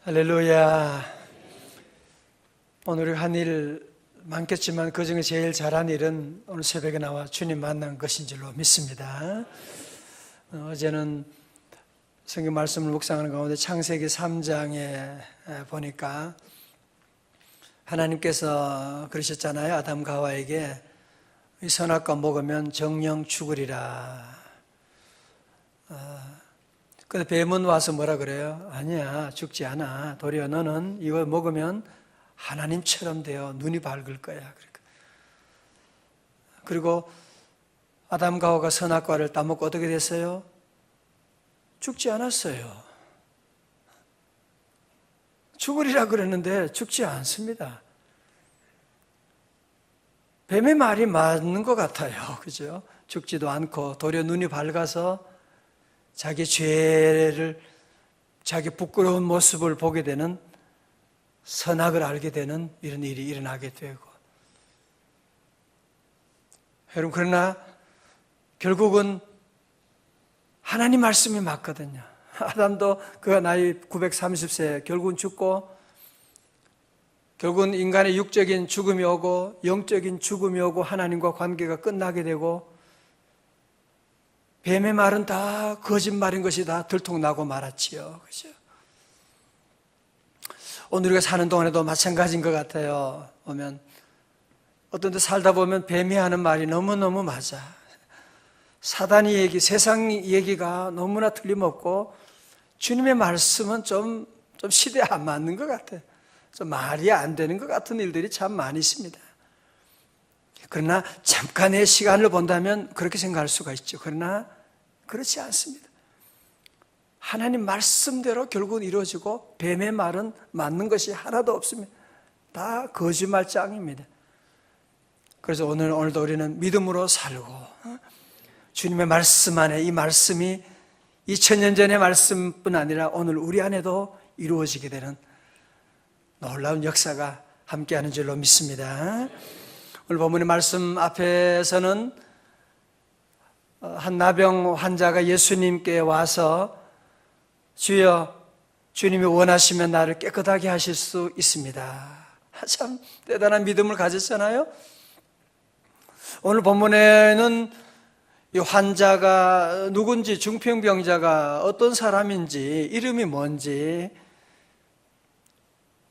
할렐루야. 오늘 한 일 많겠지만 그 중에 제일 잘한 일은 오늘 새벽에 나와 주님 만난 것인 줄로 믿습니다. 어제는 성경 말씀을 묵상하는 가운데 창세기 3장에 보니까 하나님께서 그러셨잖아요. 아담과 하와에게 이 선악과 먹으면 정령 죽으리라. 근데 뱀은 와서 뭐라 그래요? 아니야, 죽지 않아. 도리어 너는 이거 먹으면 하나님처럼 되어 눈이 밝을 거야. 그리고 아담과 하와가 선악과를 따먹고 어떻게 됐어요? 죽지 않았어요. 죽으리라 그랬는데 죽지 않습니다. 뱀의 말이 맞는 것 같아요. 그죠? 죽지도 않고 도리어 눈이 밝아서 자기 죄를, 자기 부끄러운 모습을 보게 되는, 선악을 알게 되는 이런 일이 일어나게 되고. 여러분, 그러나 결국은 하나님 말씀이 맞거든요. 아담도 그가 나이 930세 결국은 죽고, 결국은 인간의 육적인 죽음이 오고 영적인 죽음이 오고 하나님과 관계가 끝나게 되고, 뱀의 말은 다 거짓말인 것이 다 들통나고 말았지요. 그죠? 오늘 우리가 사는 동안에도 마찬가지인 것 같아요. 보면 어떤 데 살다 보면 뱀이 하는 말이 너무너무 맞아. 사단이 얘기, 세상 얘기가 너무나 틀림없고 주님의 말씀은 좀 시대에 안 맞는 것 같아요. 좀 말이 안 되는 것 같은 일들이 참 많이 있습니다. 그러나 잠깐의 시간을 본다면 그렇게 생각할 수가 있죠. 그러나 그렇지 않습니다. 하나님 말씀대로 결국은 이루어지고 뱀의 말은 맞는 것이 하나도 없습니다. 다 거짓말장입니다. 그래서 오늘도 우리는 믿음으로 살고 주님의 말씀 안에 이 말씀이 2000년 전의 말씀뿐 아니라 오늘 우리 안에도 이루어지게 되는 놀라운 역사가 함께하는 줄로 믿습니다. 오늘 본문의 말씀 앞에서는 한 나병 환자가 예수님께 와서 주여, 주님이 원하시면 나를 깨끗하게 하실 수 있습니다. 참 대단한 믿음을 가졌잖아요. 오늘 본문에는 이 환자가 누군지, 중풍병자가 어떤 사람인지, 이름이 뭔지,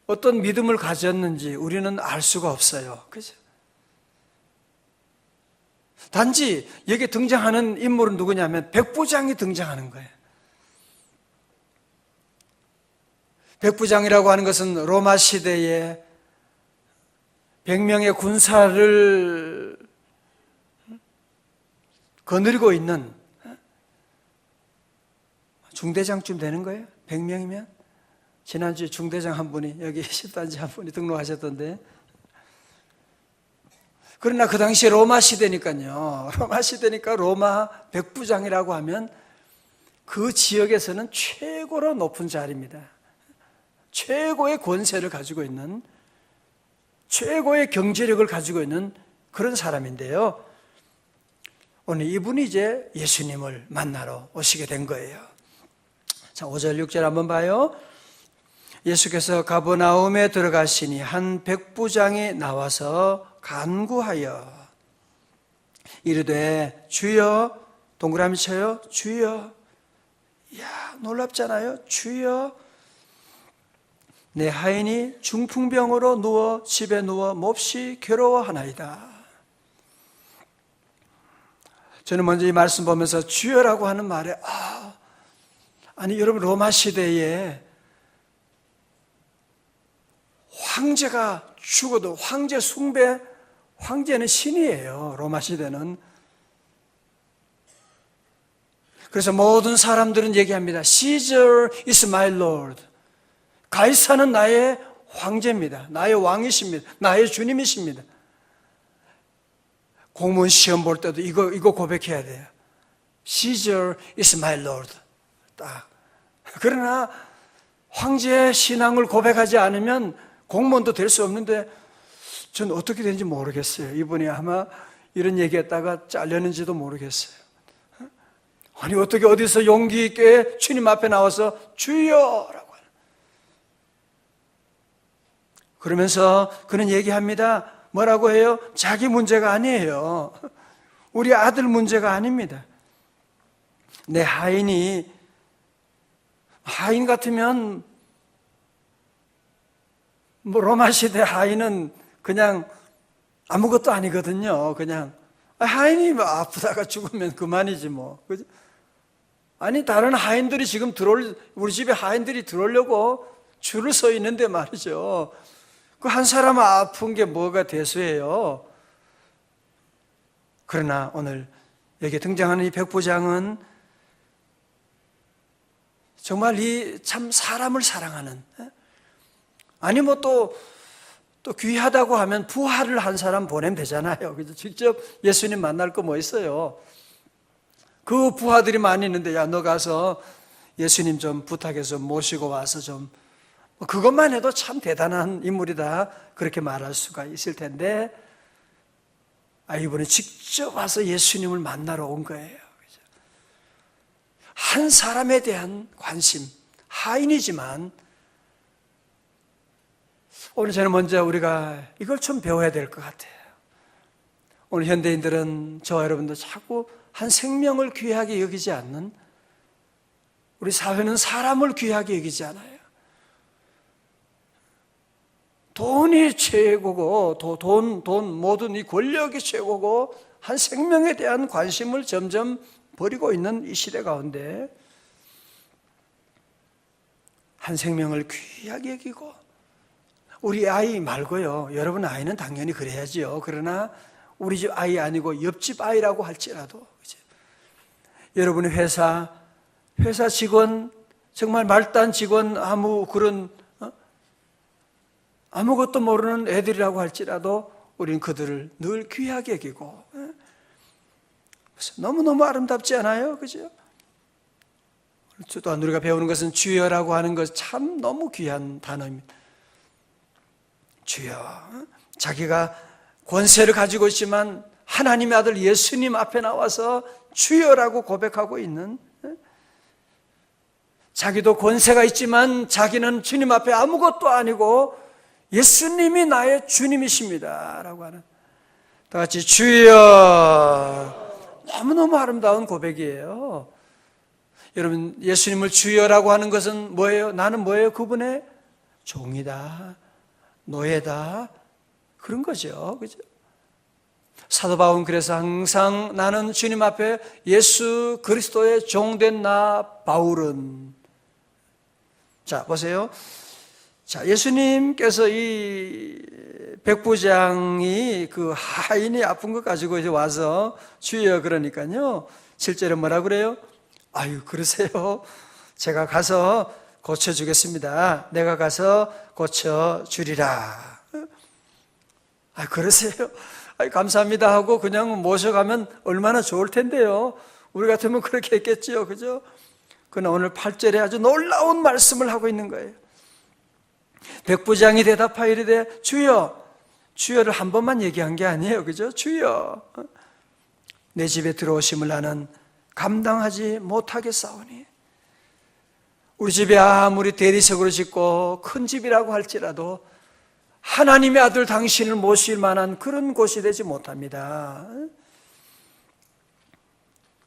어떤 믿음을 가졌는지 우리는 알 수가 없어요. 그죠? 단지 여기 등장하는 인물은 누구냐면 백부장이 등장하는 거예요. 백부장이라고 하는 것은 로마 시대에 100명의 군사를 거느리고 있는 중대장쯤 되는 거예요. 100명이면. 지난주에 중대장 한 분이, 여기 십단지 한 분이 등록하셨던데, 그러나 그 당시에 로마 시대니까요. 로마 시대니까 로마 백부장이라고 하면 그 지역에서는 최고로 높은 자리입니다. 최고의 권세를 가지고 있는, 최고의 경제력을 가지고 있는 그런 사람인데요. 오늘 이분이 이제 예수님을 만나러 오시게 된 거예요. 자, 5절, 6절 한번 봐요. 예수께서 가버나움에 들어가시니 한 백부장이 나와서 간구하여 이르되 주여, 동그라미 쳐요. 주여. 이야, 놀랍잖아요. 주여, 내 하인이 중풍병으로 누워 집에 누워 몹시 괴로워하나이다. 저는 먼저 이 말씀 보면서 주여라고 하는 말에 아니 여러분, 로마 시대에 황제가 죽어도 황제 숭배, 황제는 신이에요. 로마 시대는. 그래서 모든 사람들은 얘기합니다. Caesar is my Lord. 가이사는 나의 황제입니다. 나의 왕이십니다. 나의 주님이십니다. 공무원 시험 볼 때도 이거 고백해야 돼요. Caesar is my Lord. 딱. 그러나 황제의 신앙을 고백하지 않으면 공무원도 될 수 없는데 전 어떻게 되는지 모르겠어요. 이분이 아마 이런 얘기했다가 잘렸는지도 모르겠어요. 아니 어떻게 어디서 용기 있게 주님 앞에 나와서 주여라고 하는. 그러면서 그는 얘기합니다. 뭐라고 해요? 자기 문제가 아니에요. 우리 아들 문제가 아닙니다. 내 하인 같으면 뭐 로마 시대 하인은 그냥 아무것도 아니거든요. 그냥 하인이 뭐 아프다가 죽으면 그만이지 뭐. 그죠? 아니 다른 하인들이 지금 우리 집에 하인들이 들어오려고 줄을 서 있는데 말이죠. 그 한 사람 아픈 게 뭐가 대수예요. 그러나 오늘 여기 등장하는 이 백부장은 정말 이 참 사람을 사랑하는, 아니 뭐 또 귀하다고 하면 부하를 한 사람 보내면 되잖아요. 그래서 직접 예수님 만날 거 뭐 있어요. 그 부하들이 많이 있는데 야 너 가서 예수님 좀 부탁해서 모시고 와서 좀, 그것만 해도 참 대단한 인물이다 그렇게 말할 수가 있을 텐데, 이번에 직접 와서 예수님을 만나러 온 거예요. 한 사람에 대한 관심, 하인이지만 오늘 저는 먼저 우리가 이걸 좀 배워야 될 것 같아요. 오늘 현대인들은 저와 여러분도 자꾸 한 생명을 귀하게 여기지 않는, 우리 사회는 사람을 귀하게 여기지 않아요. 돈이 최고고, 돈 모든 이 권력이 최고고, 한 생명에 대한 관심을 점점 버리고 있는 이 시대 가운데 한 생명을 귀하게 여기고, 우리 아이 말고요. 여러분 아이는 당연히 그래야지요. 그러나 우리 집 아이 아니고 옆집 아이라고 할지라도, 그죠? 여러분의 회사 직원, 정말 말단 직원, 아무것도 모르는 애들이라고 할지라도 우리는 그들을 늘 귀하게 여기고, 너무너무 아름답지 않아요? 그죠? 또한 우리가 배우는 것은 주여라고 하는 것, 참 너무 귀한 단어입니다. 주여. 자기가 권세를 가지고 있지만 하나님의 아들 예수님 앞에 나와서 주여라고 고백하고 있는, 자기도 권세가 있지만 자기는 주님 앞에 아무것도 아니고 예수님이 나의 주님이십니다 라고 하는, 다 같이 주여. 너무너무 아름다운 고백이에요. 여러분, 예수님을 주여라고 하는 것은 뭐예요? 나는 뭐예요? 그분의 종이다, 노예다, 그런 거죠. 그죠? 사도 바울은 그래서 항상 나는 주님 앞에 예수 그리스도의 종된 나 바울은, 자 보세요. 자, 예수님께서 이 백부장이 그 하인이 아픈 것 가지고 이제 와서 주여 그러니까요. 실제로 뭐라 그래요? 아유, 그러세요. 제가 가서 고쳐주겠습니다. 내가 가서 고쳐주리라. 그러세요? 감사합니다 하고 그냥 모셔가면 얼마나 좋을 텐데요. 우리 같으면 그렇게 했겠지요. 그죠? 그러나 오늘 8절에 아주 놀라운 말씀을 하고 있는 거예요. 백부장이 대답하여 이르되 주여, 주여를 한 번만 얘기한 게 아니에요. 그죠? 주여, 내 집에 들어오심을 나는 감당하지 못하겠사오니, 우리 집에 아무리 대리석으로 짓고 큰 집이라고 할지라도 하나님의 아들 당신을 모실 만한 그런 곳이 되지 못합니다.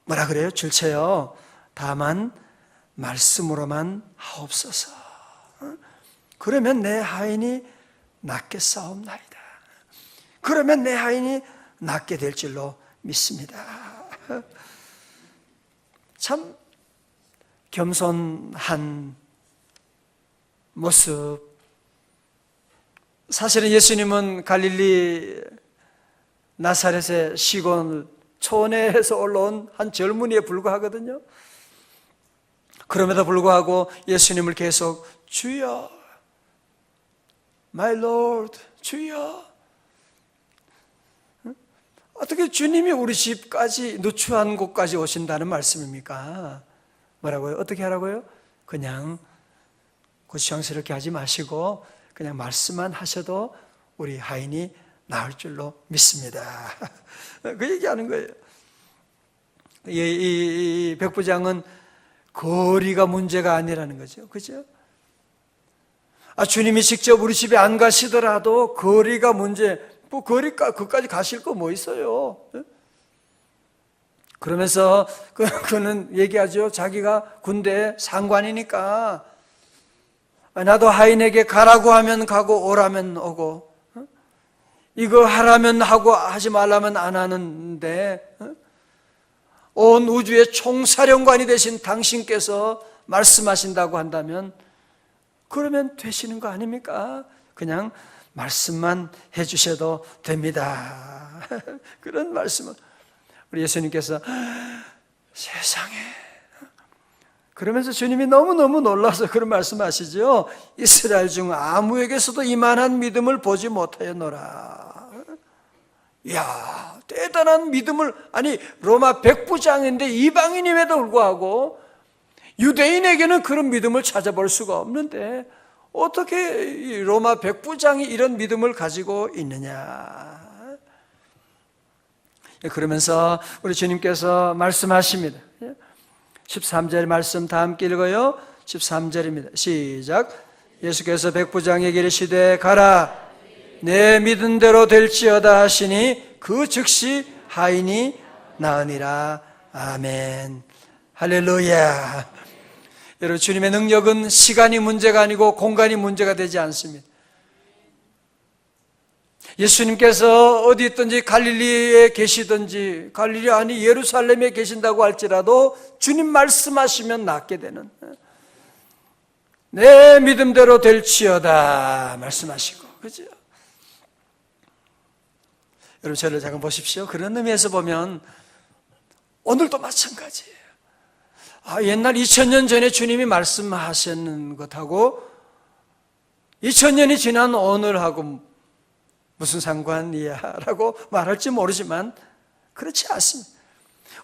뭐라 그래요? 줄쳐요. 다만 말씀으로만 하옵소서. 그러면 내 하인이 낫겠사옵나이다. 그러면 내 하인이 낫게 될 줄로 믿습니다. 참 겸손한 모습. 사실은 예수님은 갈릴리 나사렛의 시골 촌에서 올라온 한 젊은이에 불과하거든요. 그럼에도 불구하고 예수님을 계속 주여, My Lord, 주여. 어떻게 주님이 우리 집까지, 누추한 곳까지 오신다는 말씀입니까? 뭐라고요? 어떻게 하라고요? 그냥 고추장스럽게 하지 마시고 그냥 말씀만 하셔도 우리 하인이 나을 줄로 믿습니다. 그 얘기하는 거예요. 이 백부장은 거리가 문제가 아니라는 거죠. 그죠? 주님이 직접 우리 집에 안 가시더라도 거리가 문제, 그까지 가실 거 뭐 있어요? 그러면서 그는 얘기하죠. 자기가 군대 상관이니까 나도 하인에게 가라고 하면 가고 오라면 오고, 이거 하라면 하고 하지 말라면 안 하는데, 온 우주의 총사령관이 되신 당신께서 말씀하신다고 한다면 그러면 되시는 거 아닙니까? 그냥 말씀만 해주셔도 됩니다. 그런 말씀을 우리 예수님께서 세상에, 그러면서 주님이 너무너무 놀라서 그런 말씀하시죠. 이스라엘 중 아무에게서도 이만한 믿음을 보지 못하였노라. 이야, 대단한 믿음을, 아니 로마 백부장인데 이방인임에도 불구하고 유대인에게는 그런 믿음을 찾아볼 수가 없는데 어떻게 이 로마 백부장이 이런 믿음을 가지고 있느냐. 그러면서 우리 주님께서 말씀하십니다. 13절 말씀 다 함께 읽어요. 13절입니다. 시작. 예수께서 백부장에게 이르시되 가라, 내 믿은 대로 될지어다 하시니 그 즉시 하인이 나으니라. 아멘. 할렐루야. 여러분, 주님의 능력은 시간이 문제가 아니고 공간이 문제가 되지 않습니다. 예수님께서 어디 있든지 갈릴리에 계시든지, 갈릴리 아니 예루살렘에 계신다고 할지라도 주님 말씀하시면 낫게 되는, 내 믿음대로 될지어다 말씀하시고, 그죠? 여러분, 저를 잠깐 보십시오. 그런 의미에서 보면 오늘도 마찬가지예요. 옛날 2000년 전에 주님이 말씀하셨는 것하고 2000년이 지난 오늘하고 무슨 상관이야 라고 말할지 모르지만 그렇지 않습니다.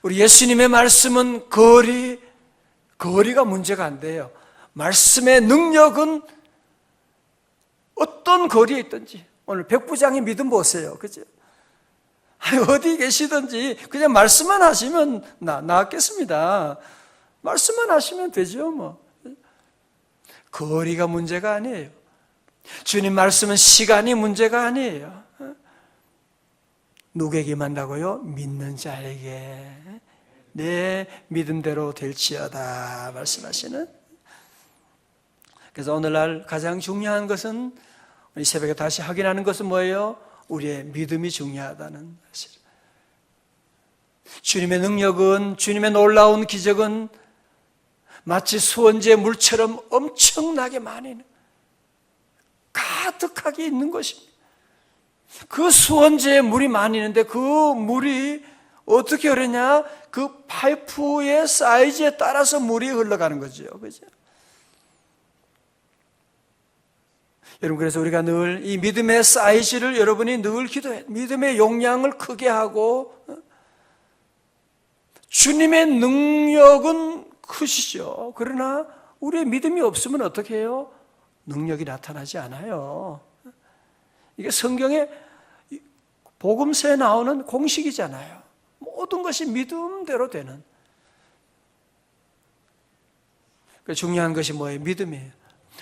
우리 예수님의 말씀은 거리가 문제가 안 돼요. 말씀의 능력은 어떤 거리에 있든지, 오늘 백부장의 믿음 보세요. 그죠? 어디 계시든지 그냥 말씀만 하시면 나았겠습니다. 말씀만 하시면 되죠, 뭐. 거리가 문제가 아니에요. 주님 말씀은 시간이 문제가 아니에요. 누구에게 만다고요? 믿는 자에게 내 믿음대로 될지어다 말씀하시는. 그래서 오늘날 가장 중요한 것은, 우리 새벽에 다시 확인하는 것은 뭐예요? 우리의 믿음이 중요하다는 사실. 주님의 능력은, 주님의 놀라운 기적은 마치 수원지의 물처럼 엄청나게 많이 가득하게 있는 것입니다. 그 수원지에 물이 많이 있는데 그 물이 어떻게 흐르냐? 그 파이프의 사이즈에 따라서 물이 흘러가는 거죠. 그죠? 여러분, 그래서 우리가 늘 이 믿음의 사이즈를 여러분이 늘 기도해. 믿음의 용량을 크게 하고, 주님의 능력은 크시죠. 그러나 우리의 믿음이 없으면 어떻게 해요? 능력이 나타나지 않아요. 이게 성경의 복음서에 나오는 공식이잖아요. 모든 것이 믿음대로 되는. 중요한 것이 뭐예요? 믿음이에요.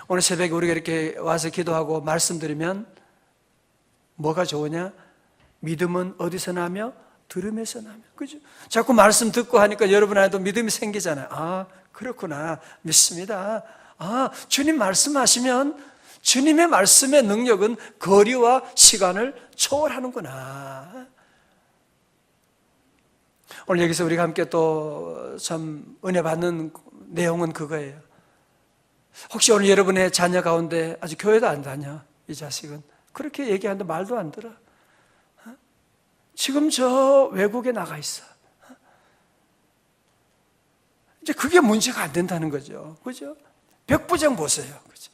오늘 새벽에 우리가 이렇게 와서 기도하고 말씀드리면 뭐가 좋으냐? 믿음은 어디서 나며? 들음에서 나며. 그죠? 자꾸 말씀 듣고 하니까 여러분 안에도 믿음이 생기잖아요. 그렇구나. 믿습니다. 주님 말씀하시면 주님의 말씀의 능력은 거리와 시간을 초월하는구나. 오늘 여기서 우리가 함께 또 참 은혜 받는 내용은 그거예요. 혹시 오늘 여러분의 자녀 가운데 아직 교회도 안 다녀, 이 자식은. 그렇게 얘기하는데 말도 안 들어. 지금 저 외국에 나가 있어. 이제 그게 문제가 안 된다는 거죠. 그죠? 백부장 보세요. 그죠?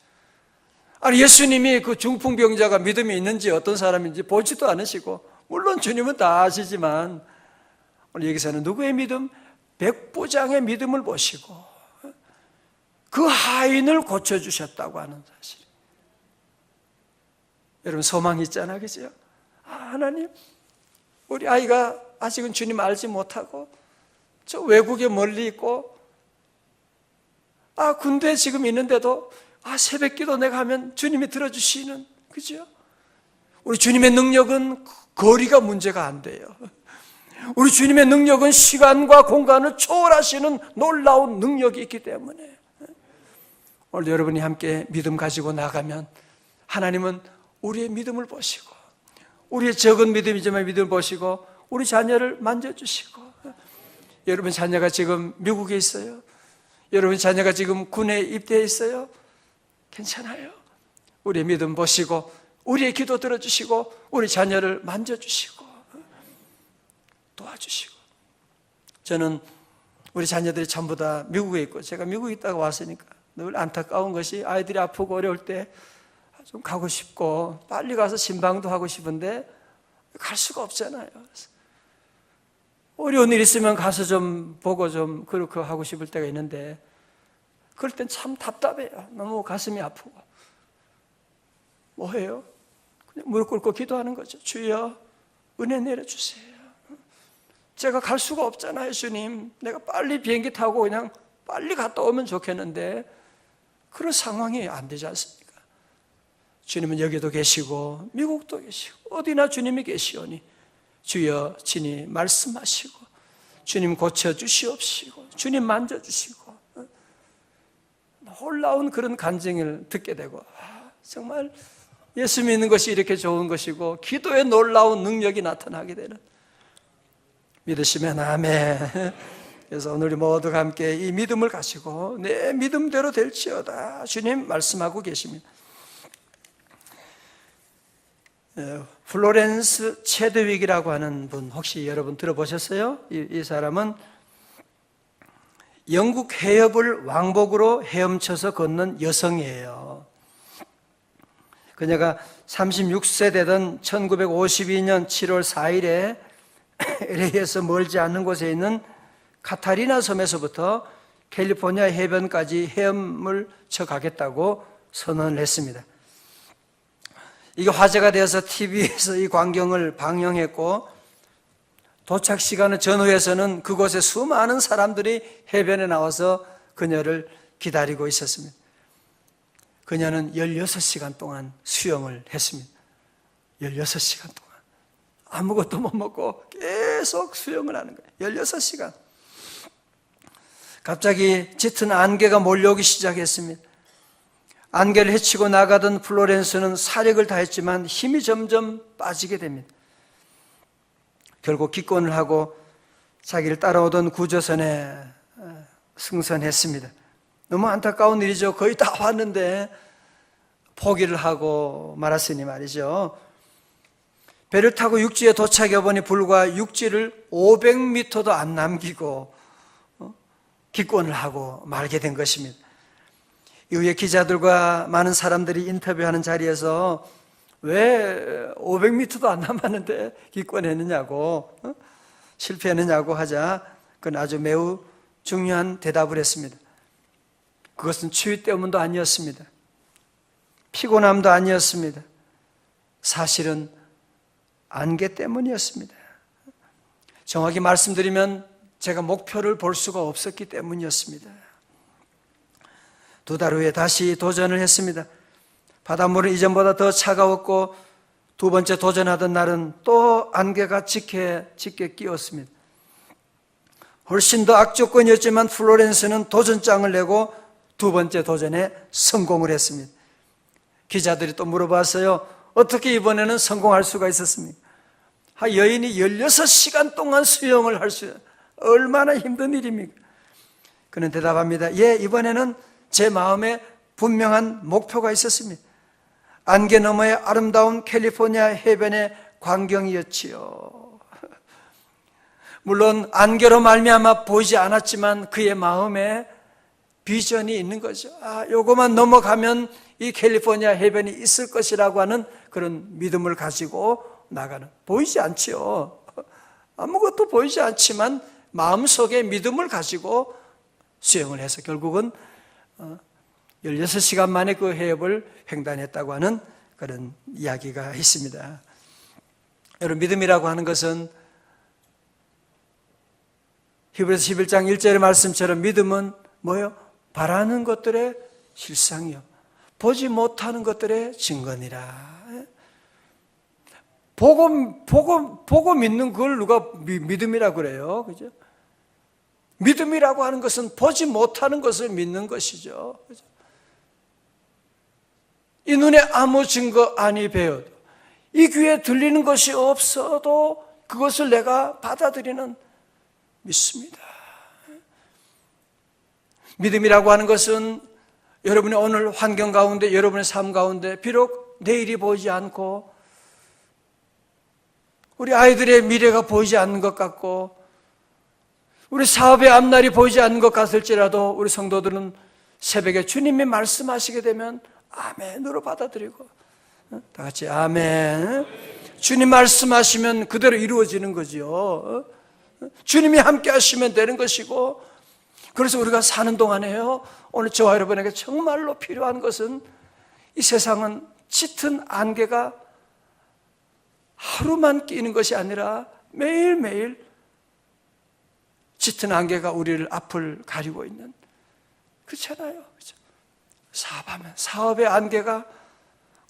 아니, 예수님이 그 중풍병자가 믿음이 있는지 어떤 사람인지 보지도 않으시고, 물론 주님은 다 아시지만, 오늘 여기서는 누구의 믿음? 백부장의 믿음을 보시고, 그 하인을 고쳐주셨다고 하는 사실. 여러분, 소망이 있잖아, 그죠? 하나님, 우리 아이가 아직은 주님 알지 못하고, 저 외국에 멀리 있고, 군대에 지금 있는데도 새벽 기도 내가 하면 주님이 들어주시는, 그죠? 우리 주님의 능력은 거리가 문제가 안 돼요. 우리 주님의 능력은 시간과 공간을 초월하시는 놀라운 능력이 있기 때문에 오늘 여러분이 함께 믿음 가지고 나가면 하나님은 우리의 믿음을 보시고, 우리의 적은 믿음이지만 믿음을 보시고 우리 자녀를 만져주시고, 여러분 자녀가 지금 미국에 있어요. 여러분 자녀가 지금 군에 입대해 있어요. 괜찮아요. 우리의 믿음 보시고 우리의 기도 들어주시고 우리 자녀를 만져주시고 도와주시고. 저는 우리 자녀들이 전부 다 미국에 있고, 제가 미국에 있다가 왔으니까 늘 안타까운 것이 아이들이 아프고 어려울 때 좀 가고 싶고 빨리 가서 신방도 하고 싶은데 갈 수가 없잖아요. 어려운 일 있으면 가서 좀 보고 좀 그렇게 하고 싶을 때가 있는데 그럴 땐 참 답답해요. 너무 가슴이 아프고. 뭐해요? 그냥 무릎 꿇고 기도하는 거죠. 주여 은혜 내려주세요. 제가 갈 수가 없잖아요. 주님, 내가 빨리 비행기 타고 그냥 빨리 갔다 오면 좋겠는데 그런 상황이 안 되지 않습니까? 주님은 여기도 계시고 미국도 계시고 어디나 주님이 계시오니 주여 친히 말씀하시고 주님 고쳐주시옵시고 주님 만져주시고, 놀라운 그런 간증을 듣게 되고, 정말 예수 믿는 것이 이렇게 좋은 것이고 기도에 놀라운 능력이 나타나게 되는, 믿으시면 아멘. 그래서 오늘 우리 모두가 함께 이 믿음을 가지고 내 믿음대로 될지어다 주님 말씀하고 계십니다. 플로렌스 체드윅이라고 하는 분 혹시 여러분 들어보셨어요? 이 사람은 영국 해협을 왕복으로 헤엄쳐서 걷는 여성이에요. 그녀가 36세 되던 1952년 7월 4일에 LA에서 멀지 않는 곳에 있는 카타리나 섬에서부터 캘리포니아 해변까지 헤엄을 쳐 가겠다고 선언을 했습니다. 이게 화제가 되어서 TV에서 이 광경을 방영했고, 도착 시간은 전후에서는 그곳에 수많은 사람들이 해변에 나와서 그녀를 기다리고 있었습니다. 그녀는 16시간 동안 수영을 했습니다. 16시간 동안 아무것도 못 먹고 계속 수영을 하는 거예요. 16시간. 갑자기 짙은 안개가 몰려오기 시작했습니다. 안개를 헤치고 나가던 플로렌스는 사력을 다했지만 힘이 점점 빠지게 됩니다. 결국 기권을 하고 자기를 따라오던 구조선에 승선했습니다. 너무 안타까운 일이죠. 거의 다 왔는데 포기를 하고 말았으니 말이죠. 배를 타고 육지에 도착해 보니 불과 육지를 500m도 안 남기고 기권을 하고 말게 된 것입니다. 이후에 기자들과 많은 사람들이 인터뷰하는 자리에서 왜 500m도 안 남았는데 기권했느냐고, 실패했느냐고 하자 그건 아주 매우 중요한 대답을 했습니다. 그것은 추위 때문도 아니었습니다. 피곤함도 아니었습니다. 사실은 안개 때문이었습니다. 정확히 말씀드리면 제가 목표를 볼 수가 없었기 때문이었습니다. 2달 후에 다시 도전을 했습니다. 바닷물은 이전보다 더 차가웠고 두 번째 도전하던 날은 또 안개가 짙게 끼었습니다. 훨씬 더 악조건이었지만 플로렌스는 도전장을 내고 두 번째 도전에 성공을 했습니다. 기자들이 또 물어봤어요. 어떻게 이번에는 성공할 수가 있었습니까? 여인이 16시간 동안 수영을 할 수, 얼마나 힘든 일입니까? 그는 대답합니다. 예, 이번에는 제 마음에 분명한 목표가 있었습니다. 안개 너머의 아름다운 캘리포니아 해변의 광경이었지요. 물론 안개로 말미암아 보이지 않았지만 그의 마음에 비전이 있는 거죠. 요거만 넘어가면 이 캘리포니아 해변이 있을 것이라고 하는 그런 믿음을 가지고 나가는, 보이지 않지요. 아무것도 보이지 않지만 마음속에 믿음을 가지고 수영을 해서 결국은 16시간 만에 그 해협을 횡단했다고 하는 그런 이야기가 있습니다. 여러분, 믿음이라고 하는 것은 히브리서 11장 1절의 말씀처럼 믿음은 뭐예요? 바라는 것들의 실상이요, 보지 못하는 것들의 증거니라. 보고 믿는 걸 누가 믿음이라고 그래요? 그죠? 믿음이라고 하는 것은 보지 못하는 것을 믿는 것이죠. 그죠? 이 눈에 아무 증거 아니 배어도, 이 귀에 들리는 것이 없어도 그것을 내가 받아들이는 믿습니다. 믿음이라고 하는 것은 여러분의 오늘 환경 가운데, 여러분의 삶 가운데 비록 내일이 보이지 않고 우리 아이들의 미래가 보이지 않는 것 같고 우리 사업의 앞날이 보이지 않는 것 같을지라도 우리 성도들은 새벽에 주님이 말씀하시게 되면 아멘으로 받아들이고, 다 같이 아멘. 주님 말씀하시면 그대로 이루어지는 거죠. 주님이 함께 하시면 되는 것이고, 그래서 우리가 사는 동안에요, 오늘 저와 여러분에게 정말로 필요한 것은, 이 세상은 짙은 안개가 하루만 끼는 것이 아니라 매일매일 짙은 안개가 우리를 앞을 가리고 있는, 그렇잖아요. 그렇죠? 사업하면 사업의 안개가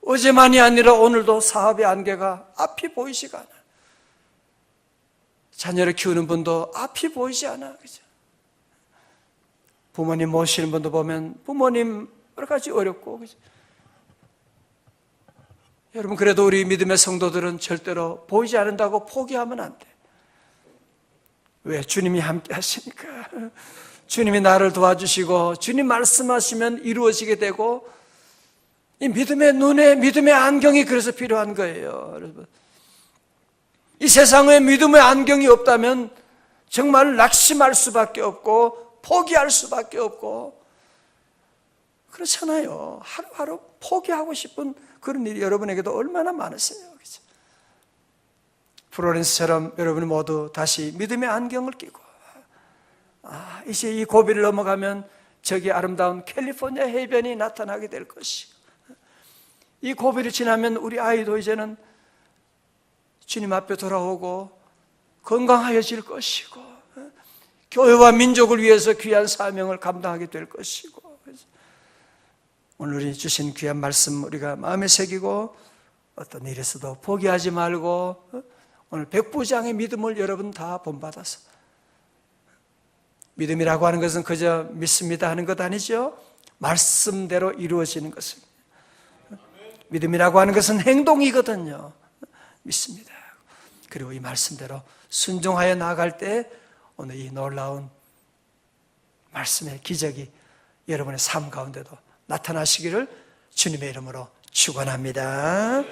어제만이 아니라 오늘도 사업의 안개가 앞이 보이지가 않아. 자녀를 키우는 분도 앞이 보이지 않아. 그죠? 부모님 모시는 분도 보면 부모님 여러 가지 어렵고, 그죠? 여러분, 그래도 우리 믿음의 성도들은 절대로 보이지 않는다고 포기하면 안 돼. 왜? 주님이 함께 하시니까. 주님이 나를 도와주시고 주님 말씀하시면 이루어지게 되고, 이 믿음의 눈에 믿음의 안경이 그래서 필요한 거예요. 여러분, 이 세상에 믿음의 안경이 없다면 정말 낙심할 수밖에 없고 포기할 수밖에 없고, 그렇잖아요. 하루하루 포기하고 싶은 그런 일이 여러분에게도 얼마나 많으세요. 그렇죠? 플로렌스처럼 여러분이 모두 다시 믿음의 안경을 끼고, 이제 이 고비를 넘어가면 저기 아름다운 캘리포니아 해변이 나타나게 될 것이고, 이 고비를 지나면 우리 아이도 이제는 주님 앞에 돌아오고 건강하여질 것이고, 교회와 민족을 위해서 귀한 사명을 감당하게 될 것이고, 오늘 주신 귀한 말씀 우리가 마음에 새기고 어떤 일에서도 포기하지 말고, 오늘 백부장의 믿음을 여러분 다 본받아서, 믿음이라고 하는 것은 그저 믿습니다 하는 것 아니죠. 말씀대로 이루어지는 것입니다. 믿음이라고 하는 것은 행동이거든요. 믿습니다. 그리고 이 말씀대로 순종하여 나아갈 때 오늘 이 놀라운 말씀의 기적이 여러분의 삶 가운데도 나타나시기를 주님의 이름으로 축원합니다.